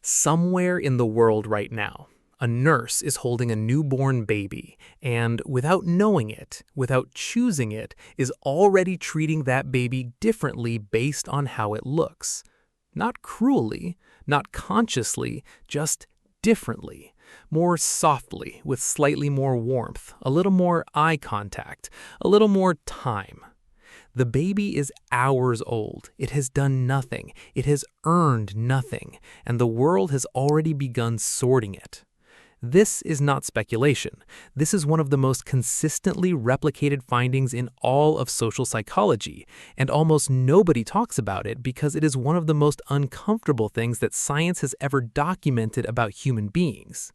Somewhere in the world right now, a nurse is holding a newborn baby and, without knowing it, without choosing it, is already treating that baby differently based on how it looks. Not cruelly, not consciously, just differently. More softly, with slightly more warmth, a little more eye contact, a little more time. The baby is hours old. It has done nothing. It has earned nothing, and the world has already begun sorting it. This is not speculation. This is one of the most consistently replicated findings in all of social psychology, and almost nobody talks about it because it is one of the most uncomfortable things that science has ever documented about human beings.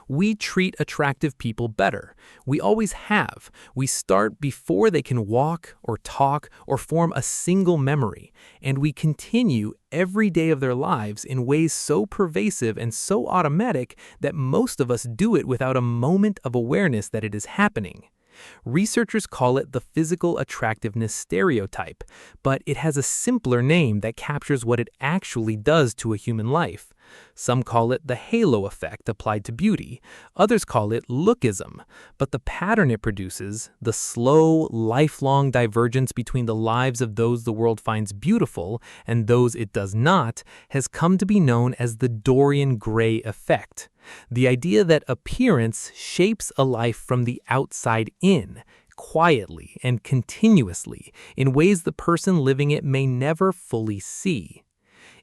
We treat attractive people better. We always have. We start before they can walk or talk or form a single memory, and we continue every day of their lives in ways so pervasive and so automatic that most of us do it without a moment of awareness that it is happening. Researchers call it the physical attractiveness stereotype, but it has a simpler name that captures what it actually does to a human life. Some call it the halo effect applied to beauty, others call it lookism, but the pattern it produces, the slow, lifelong divergence between the lives of those the world finds beautiful and those it does not, has come to be known as the Dorian Gray Effect. The idea that appearance shapes a life from the outside in, quietly and continuously, in ways the person living it may never fully see.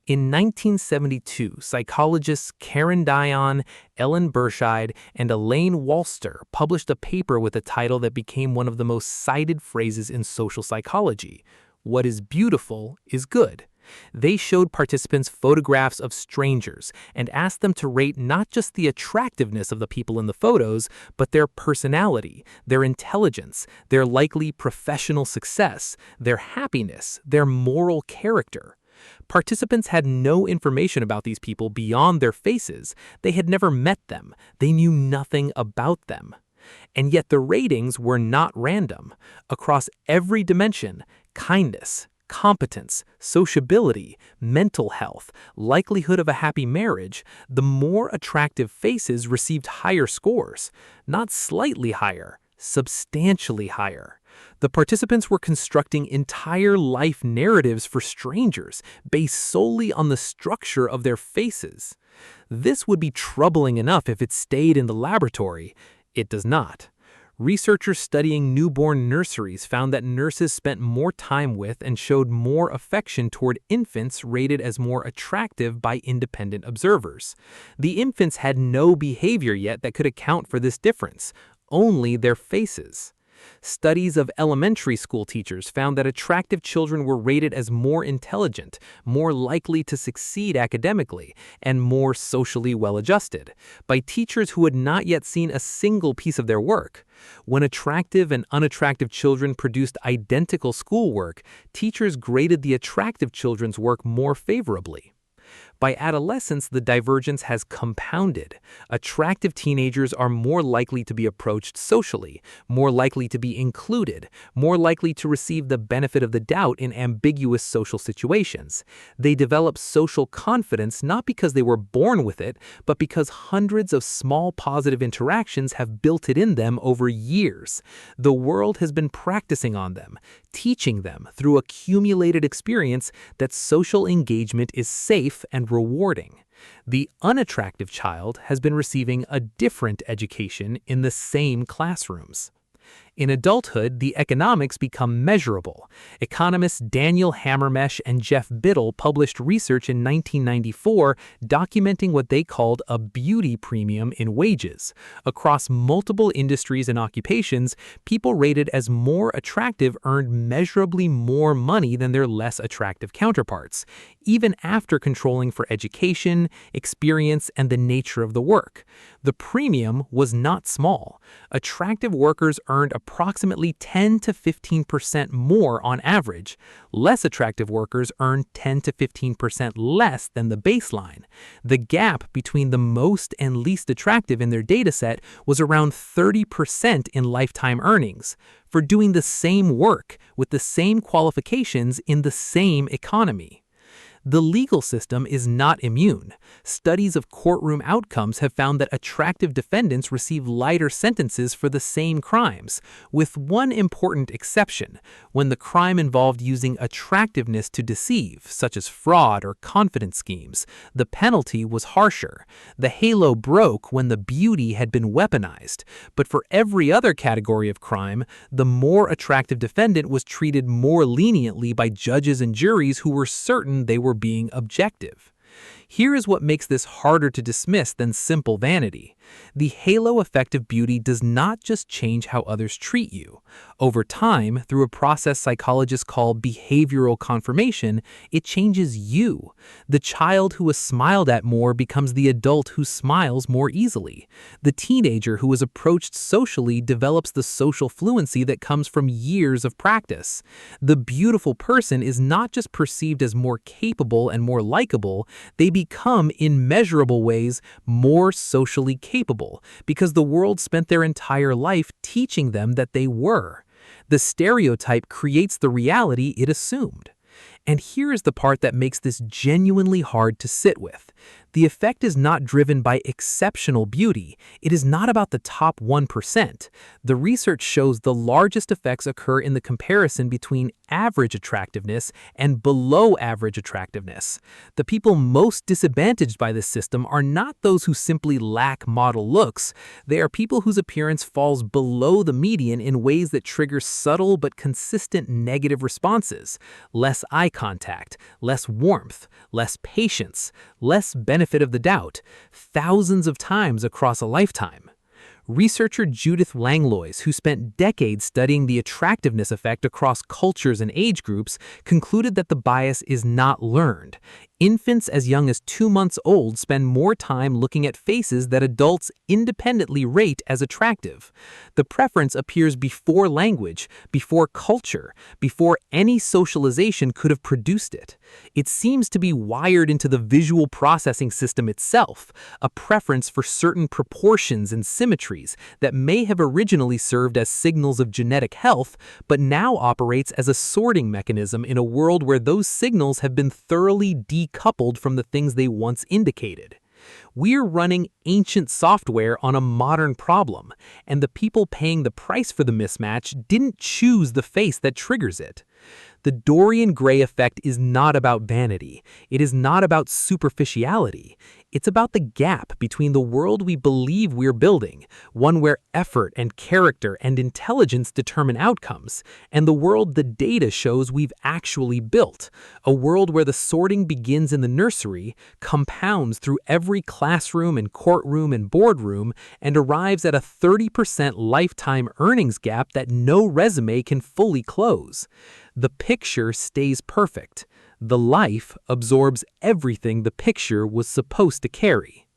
In 1972, psychologists Karen Dion, Ellen Berscheid, and Elaine Walster published a paper with a title that became one of the most cited phrases in social psychology: "What is beautiful is good." They showed participants photographs of strangers and asked them to rate not just the attractiveness of the people in the photos, but their personality, their intelligence, their likely professional success, their happiness, their moral character. Participants had no information about these people beyond their faces. They had never met them. They knew nothing about them. And yet the ratings were not random. Across every dimension, kindness, competence, sociability, mental health, likelihood of a happy marriage, the more attractive faces received higher scores, not slightly higher, substantially higher. The participants were constructing entire life narratives for strangers based solely on the structure of their faces. This would be troubling enough if it stayed in the laboratory. It does not. Researchers studying newborn nurseries found that nurses spent more time with and showed more affection toward infants rated as more attractive by independent observers. The infants had no behavior yet that could account for this difference, only their faces. Studies of elementary school teachers found that attractive children were rated as more intelligent, more likely to succeed academically, and more socially well-adjusted by teachers who had not yet seen a single piece of their work. When attractive and unattractive children produced identical schoolwork, teachers graded the attractive children's work more favorably. By adolescence, the divergence has compounded. Attractive teenagers are more likely to be approached socially, more likely to be included, more likely to receive the benefit of the doubt in ambiguous social situations. They develop social confidence not because they were born with it, but because hundreds of small positive interactions have built it in them over years. The world has been practicing on them, teaching them through accumulated experience that social engagement is safe and rewarding. The unattractive child has been receiving a different education in the same classrooms. In adulthood, the economics become measurable. Economists Daniel Hamermesh and Jeff Biddle published research in 1994 documenting what they called a beauty premium in wages. Across multiple industries and occupations, people rated as more attractive earned measurably more money than their less attractive counterparts, even after controlling for education, experience, and the nature of the work. The premium was not small. Attractive workers earned approximately 10 to 15% more on average. Less attractive workers earned 10 to 15% less than the baseline. The gap between the most and least attractive in their dataset was around 30% in lifetime earnings for doing the same work with the same qualifications in the same economy. The legal system is not immune. Studies of courtroom outcomes have found that attractive defendants receive lighter sentences for the same crimes, with one important exception: when the crime involved using attractiveness to deceive, such as fraud or confidence schemes, the penalty was harsher. The halo broke when the beauty had been weaponized, but for every other category of crime, the more attractive defendant was treated more leniently by judges and juries who were certain they were being objective. Here is what makes this harder to dismiss than simple vanity. The halo effect of beauty does not just change how others treat you. Over time, through a process psychologists call behavioral confirmation, it changes you. The child who was smiled at more becomes the adult who smiles more easily. The teenager who is approached socially develops the social fluency that comes from years of practice. The beautiful person is not just perceived as more capable and more likable, they become, in measurable ways, more socially capable because the world spent their entire life teaching them that they were. The stereotype creates the reality it assumed. And here is the part that makes this genuinely hard to sit with. The effect is not driven by exceptional beauty. It is not about the top 1%. The research shows the largest effects occur in the comparison between average attractiveness and below average attractiveness. The people most disadvantaged by this system are not those who simply lack model looks. They are people whose appearance falls below the median in ways that trigger subtle but consistent negative responses: less eye contact, less warmth, less patience, less benefit of the doubt, thousands of times across a lifetime. Researcher Judith Langlois, who spent decades studying the attractiveness effect across cultures and age groups, concluded that the bias is not learned. Infants as young as 2 months old spend more time looking at faces that adults independently rate as attractive. The preference appears before language, before culture, before any socialization could have produced it. It seems to be wired into the visual processing system itself, a preference for certain proportions and symmetries that may have originally served as signals of genetic health, but now operates as a sorting mechanism in a world where those signals have been thoroughly decoupled from the things they once indicated. We're running ancient software on a modern problem, and the people paying the price for the mismatch didn't choose the face that triggers it. The Dorian Gray effect is not about vanity. It is not about superficiality. It's about the gap between the world we believe we're building, one where effort and character and intelligence determine outcomes, and the world the data shows we've actually built, a world where the sorting begins in the nursery, compounds through every classroom and courtroom and boardroom, and arrives at a 30% lifetime earnings gap that no resume can fully close. The picture stays perfect. The life absorbs everything the picture was supposed to carry.